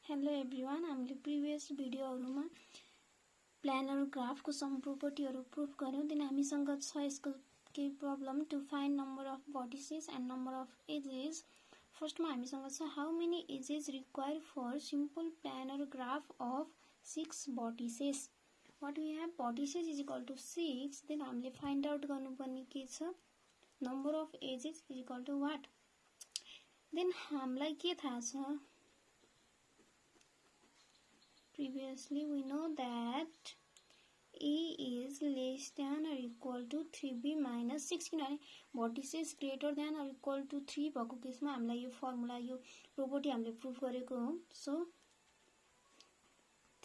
Hello everyone, हामीले previous भिडियोहरुमा planar ग्राफको सम प्रोपर्टीहरु प्रुफ गर्यौं। दिन हामीसँग छ यसको केही problem to find number of vertices and number of edges. फर्स्टमा हामीसँग छ how many edges require for simple planar graph of 6 vertices. What we have vertices is equal to 6। Then हामीले फाइन्ड आउट गर्नुपर्ने के छ number of edges is equal to what. Then हामीलाई के थाहा छ previously we know that a is less than or equal to 3b minus 6 किनभने vertices greater than or equal to 3 भएको केसमा हामीलाई यो फर्मुला यो प्रोपर्टी हामीले प्रुफ गरेको हो। So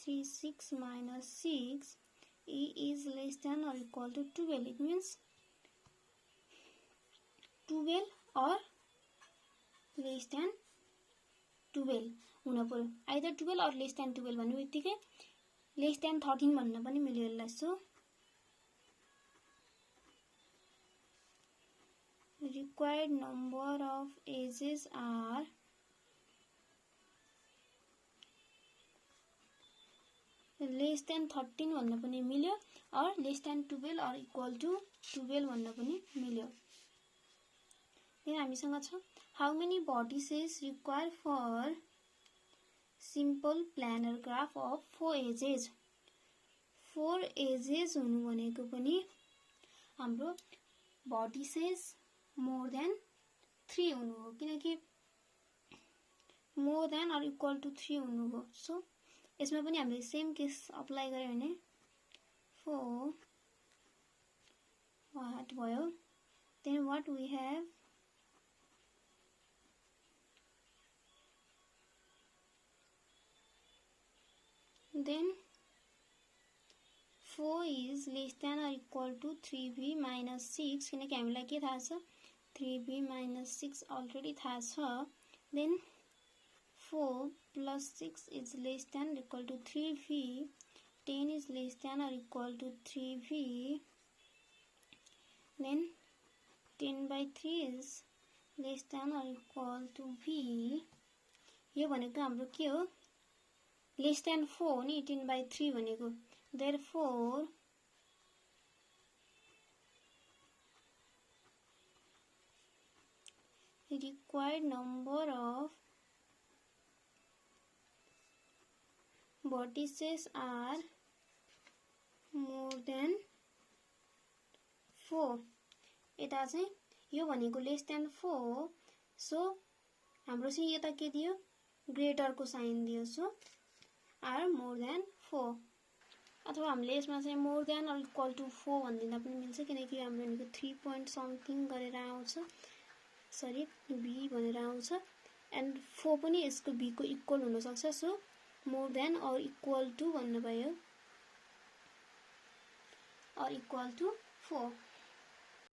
3 6 minus 6 a is less than or equal to 12 it means 12 or less than 12 हुन पर्यो। आइदर 12 or less than 12 भन्ने बित्तिकै less than 13 भन्न पनि मिल्यो यसलाई। So required number of ages are less than 13 भन्न पनि मिल्यो or less than 12 or equal to 12 भन्न पनि मिल्यो। देन हामीसँग छ how many vertices require for simple planar graph of 4 edges। 4 edges हुनु भनेको पनि हाम्रो vertices more than 3 हुनु हो किनकि more than or equal to 3 हुनु हो। सो यसमा पनि हामीले सेम केस अप्लाई गर्यो भने 4 what भयो। then what we have then 4 is less than or equal to 3b minus 6 किनकि हामीलाई के थाहा छ 3b minus 6 अलरेडी थाहा छ। then 4 plus 6 is less than or equal to 3v 10 is less than or equal to 3v then 10 by 3 is less than or equal to v। यो भनेको हाम्रो के हो less than 4 नि 10 by 3 भनेको। therefore required number of vertices are more than 4। यता चाहिँ यो भनेको less than 4 सो हाम्रो चाहिँ यता के दियो ग्रेटर को साइन दियो। सो are more than 4 अथवा हामीले यसमा चाहिँ more than or equal to 4 भन्दिदा पनि मिल्छ किनकि हाम्रो भनेको 3 point something गरेर आउँछ सरी b भनेर आउँछ एन्ड 4 पनि यसको b को इक्वल हुन सक्छ। So more than or equal to भन्नु भयो or equal to 4।